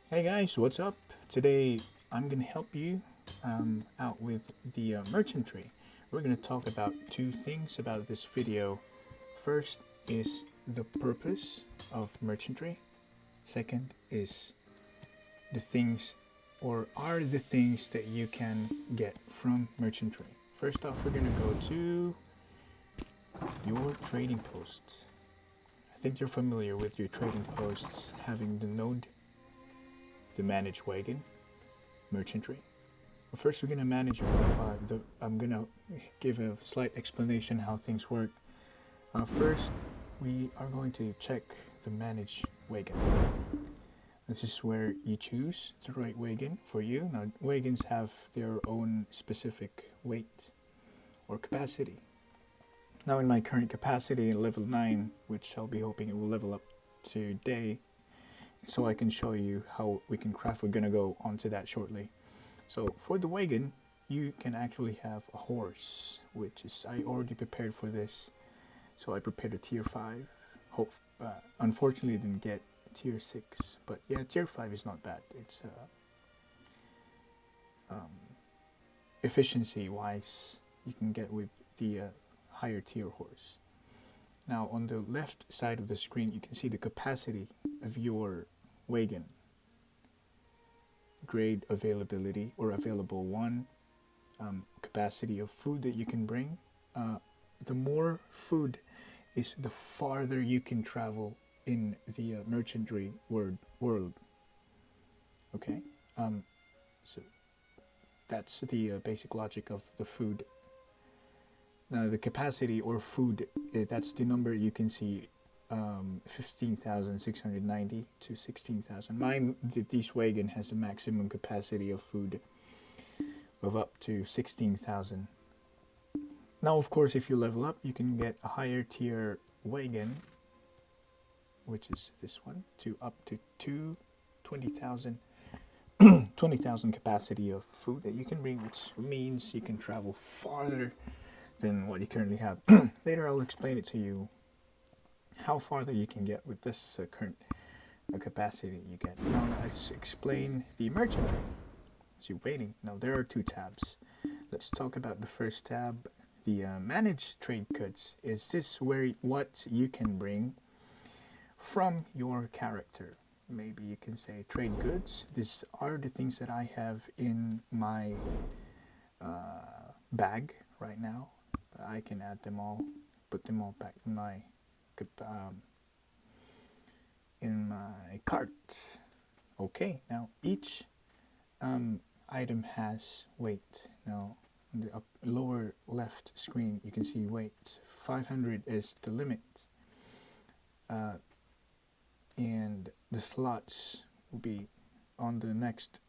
Hey guys, what's up? Today I'm gonna help you out with the merchantry. We're gonna talk about two things about this video. First is the purpose of merchantry. Second is the things or are the things that you can get from merchantry. First off, we're gonna go to your trading post. I think you're familiar with your trading posts having the node, the manage wagon, merchantry. Well, first, we're gonna manage. I'm gonna give a slight explanation how things work. First, we are going to check the manage wagon. This is where you choose the right wagon for you. Now, wagons have their own specific weight or capacity. Now, in my current capacity, level 9, which I'll be hoping it will level up today, so I can show you how we can craft. We're gonna go onto that shortly. So for the wagon, you can actually have a horse, which is I already prepared for this. So I prepared a tier 5. Unfortunately, didn't get tier 6, but yeah, tier 5 is not bad. It's efficiency wise, you can get with the higher tier horse. Now on the left side of the screen, you can see the capacity of your wagon. Grade availability or available 1, capacity of food that you can bring. The more food is the farther you can travel in the merchantry world. Okay, so that's the basic logic of the food. Now the capacity or food, that's the number you can see, 15,690 to 16,000. Mine, this wagon has the maximum capacity of food of up to 16,000. Now, of course, if you level up, you can get a higher tier wagon, which is this one, to up to 20,000 20,000 capacity of food that you can bring, which means you can travel farther than what you currently have. Later, I'll explain it to you how farther you can get with this current capacity you get. Now, let's explain the merchantry. As you're waiting, now there are two tabs. Let's talk about the first tab. The manage trade goods. Is this where what you can bring from your character? Maybe you can say trade goods. These are the things that I have in my bag right now. I can add them all, put them all back in my cart. Okay, now each item has weight. Now on the lower left screen you can see weight. 500 is the limit, and the slots will be on the next.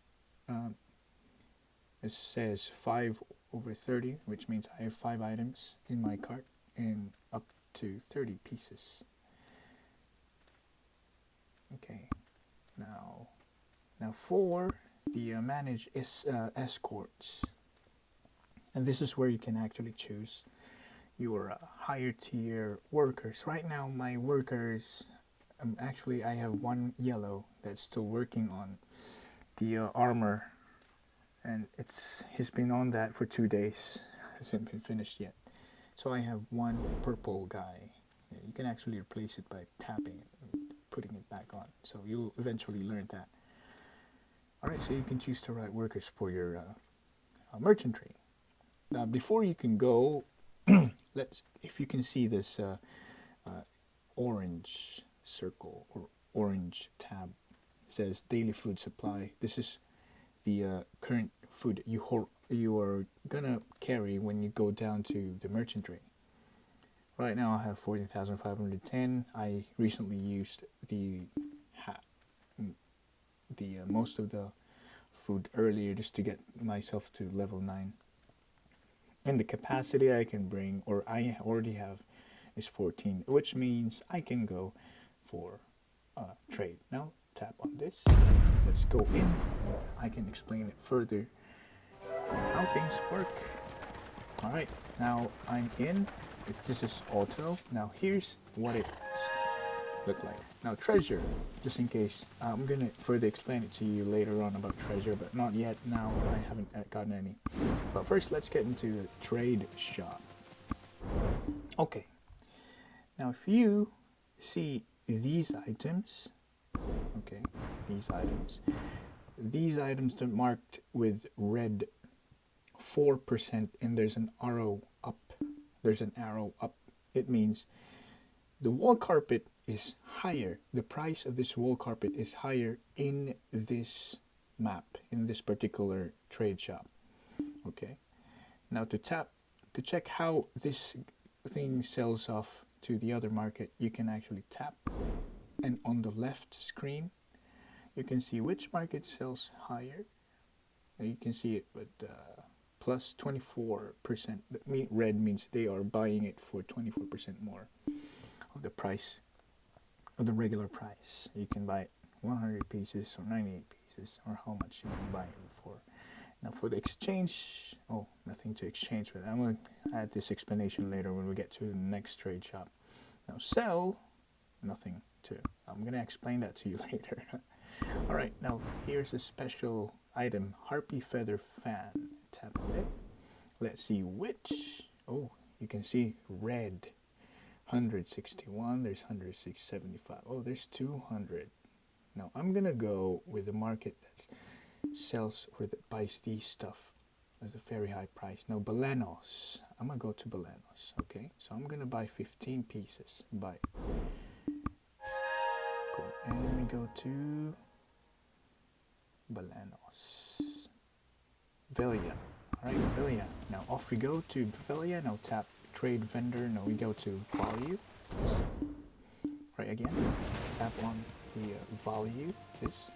It says 5/30, which means I have 5 items in my cart and up to 30 pieces. Okay, now for the manage escorts, and this is where you can actually choose your higher tier workers. Right now, my workers, actually, I have one yellow that's still working on the armor, and he's been on that for 2 days, hasn't been finished yet. So I have one purple guy. You can actually replace it by tapping it and putting it back on. So you'll eventually learn that. Alright, so you can choose the right workers for your merchantry. Now before you can go, if you can see this orange circle or orange tab, it says daily food supply. This is the current food you are gonna carry when you go down to the merchantry. Right now I have 14,510. I recently used the most of the food earlier just to get myself to level 9. And the capacity I can bring, or I already have, is 14, which means I can go for trade. Now tap on this. Let's go in, and I can explain it further how things work. Alright, now I'm in. This is auto. Now here's what it is. look like. Now treasure, just in case, I'm gonna further explain it to you later on about treasure, but not yet. Now I haven't gotten any. But first, let's get into the trade shop. Okay. Now if you see these items, okay, these items are marked with red 4%, and there's an arrow up. It means the wall carpet is higher. The price of this wall carpet is higher in this map, in this particular trade shop. Okay. Now to check how this thing sells off to the other market, you can actually tap, and on the left screen you can see which market sells higher. You can see it with plus 24%. Red means they are buying it for 24% more of the price of the regular price. You can buy it 100 pieces or 98 pieces, or how much you want to buy it for. Now for the exchange, nothing to exchange with. I'm going to add this explanation later when we get to the next trade shop. Now sell, nothing to. I'm going to explain that to you later. Alright, now here's a special item, Harpy Feather Fan. Tap on it. Let's see which. Oh, you can see red. 161, there's 175. Oh, there's 200. Now I'm going to go with the market that sells or that buys these stuff at a very high price. Now Balenos, I'm gonna go to Balenos. Okay, so I'm gonna buy 15 pieces. Buy. Cool. And we go to Balenos. Velia. Alright, Velia. Now off we go to Velia. Now tap trade vendor. Now we go to value. Right, again, tap on the value, this,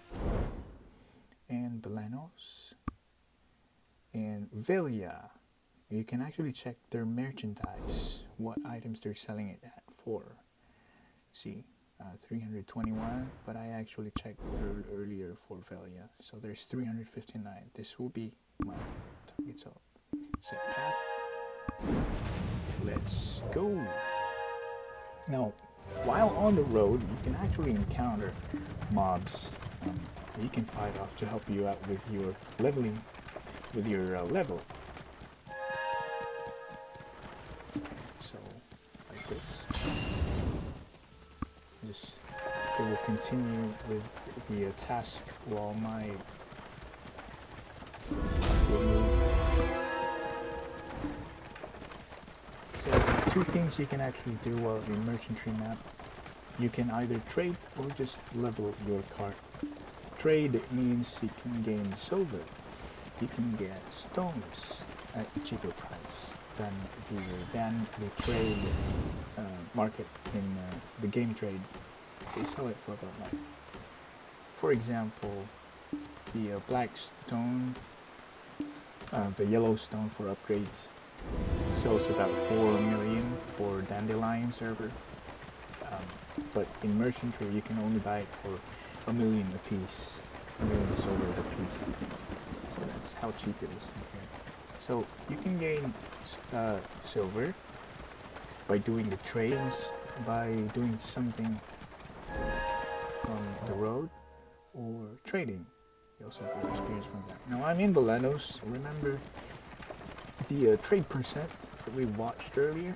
and Balenos, and Velia. You can actually check their merchandise, what items they're selling it at for. See, 321, but I actually checked earlier for Velia, so there's 359. This will be my target. So set path. Let's go. Now, while on the road, you can actually encounter mobs you can fight off to help you out with your leveling, with your level. So, like this. It will continue with the task while my So, two things you can actually do while the merchantry map. You can either trade or just level your cart. Trade means you can gain silver. You can get stones at a cheaper price than the trade market in the game trade. They sell it for about like, for example, the black stone, the yellow stone for upgrades sells about 4 million for Dandelion server. But in merchantry you can only buy it for 1 million a piece, 1 million silver a piece. So that's how cheap it is in here. So you can gain silver by doing the trades, by doing something from the road, or trading. You also get experience from that. Now I'm in Balenos. Remember the trade percent that we watched earlier?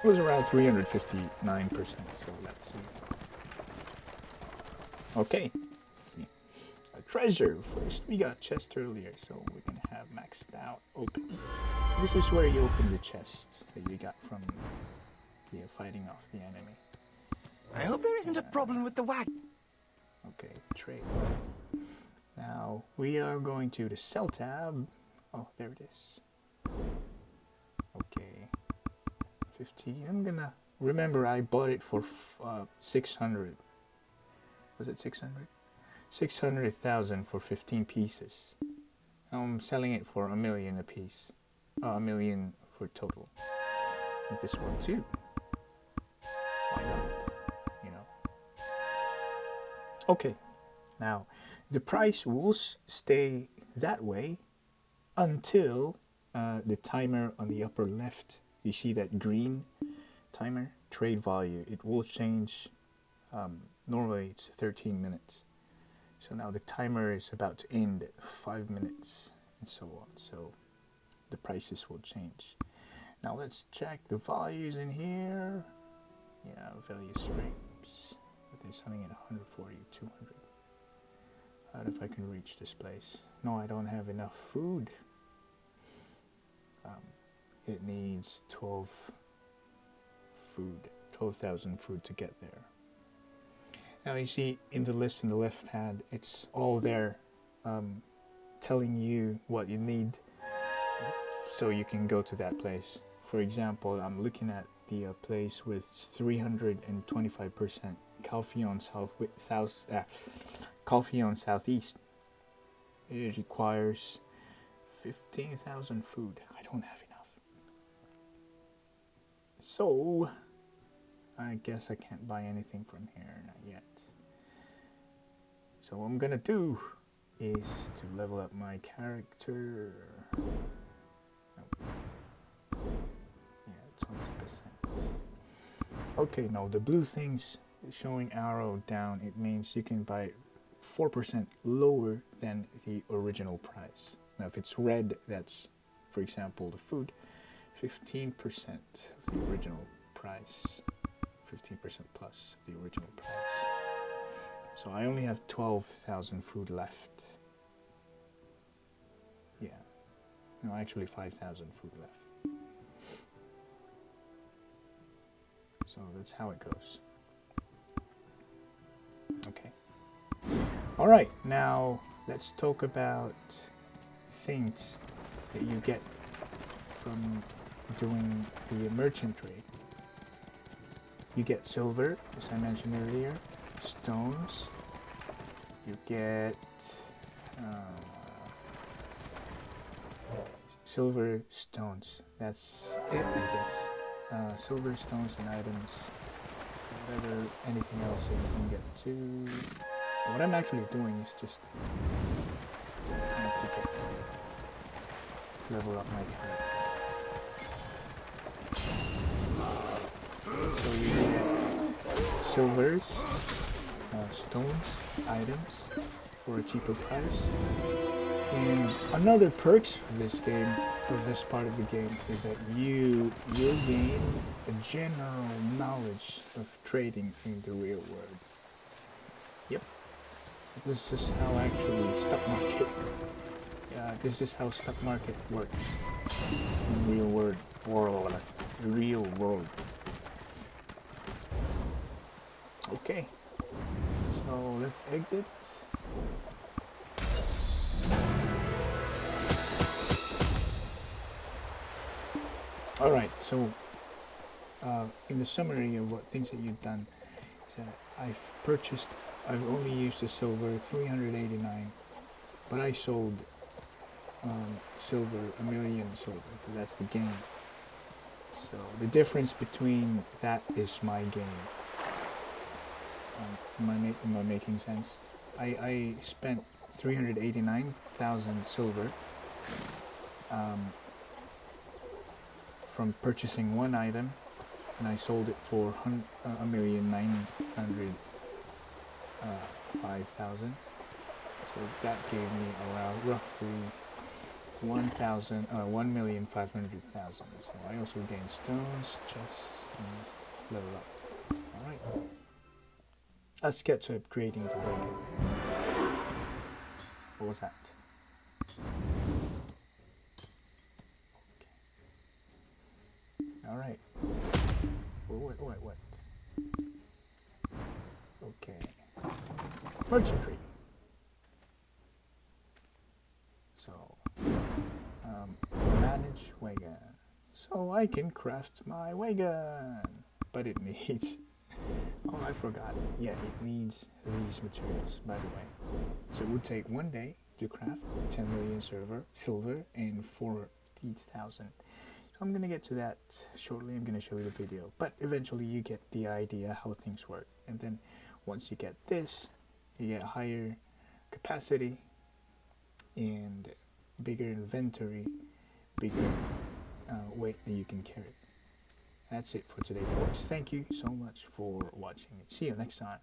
It was around 359%, so let's see. Okay. A treasure. First we got chest earlier, so we can have maxed out open. This is where you open the chest that you got from the fighting off the enemy. I hope there isn't a problem with the wagon. Okay, trade. Now we are going to the sell tab. Oh, there it is. Okay. 15. I'm gonna remember I bought it for 600. Was it 600? 600,000 for 15 pieces. I'm selling it for 1 million a piece. 1 million for total. With this one too. Why not? You know. Okay. Now, the price will stay that way until the timer on the upper left. You see that green timer? Trade value. It will change Normally it's 13 minutes. So now the timer is about to end at 5 minutes and so on. So the prices will change. Now let's check the values in here. Yeah, various frames. But they're selling at 140 or 200. I don't know if I can reach this place. No, I don't have enough food. It needs 12,000 food to get there. Now you see in the list on the left hand, it's all there, telling you what you need, so you can go to that place. For example, I'm looking at the place with 325% coffee on southeast. It requires 15,000 food. I don't have enough. So I guess I can't buy anything from here, not yet. So what I'm gonna do is to level up my character. Yeah, 20%. Okay, now the blue things showing arrow down, it means you can buy 4% lower than the original price. Now if it's red, that's, for example, the food, 15% of the original price. 15% plus the original price. So I only have 12,000 food left. Yeah. No, actually 5,000 food left. So that's how it goes. Okay. Alright, now let's talk about things that you get from doing the merchant trade. You get silver, as I mentioned earlier, stones, you get silver stones, that's it I guess. Silver stones and items, whatever, anything else that you can get to. What I'm actually doing is just trying to get to level up my character. So you get silvers, stones, items for a cheaper price. And another perks for this game, or this part of the game, is that you will gain a general knowledge of trading in the real world. Yep. This is just how actually stock market. This is how stock market works in real world. Real world. Okay, so let's exit. Alright, so in the summary of what things that you've done is that I've only used the silver 389, but I sold silver, 1,000,000 silver, so that's the gain. So the difference between that is my gain. Am I making sense? I spent 389,000 silver from purchasing one item, and I sold it for 1,905,000. So that gave me around roughly 1,500,000. So I also gained stones, chests, and level up. All right. Let's get to upgrading the wagon. What was that? Okay. All right. What? Okay. Merchantry. So, manage wagon. So I can craft my wagon, but it needs. Oh, I forgot. Yeah, it needs these materials, by the way. So it would take 1 day to craft 10 million silver and 40,000. So I'm going to get to that shortly. I'm going to show you the video. But eventually you get the idea how things work. And then once you get this, you get higher capacity and bigger inventory, bigger weight that you can carry. That's it for today, folks. Thank you so much for watching. See you next time.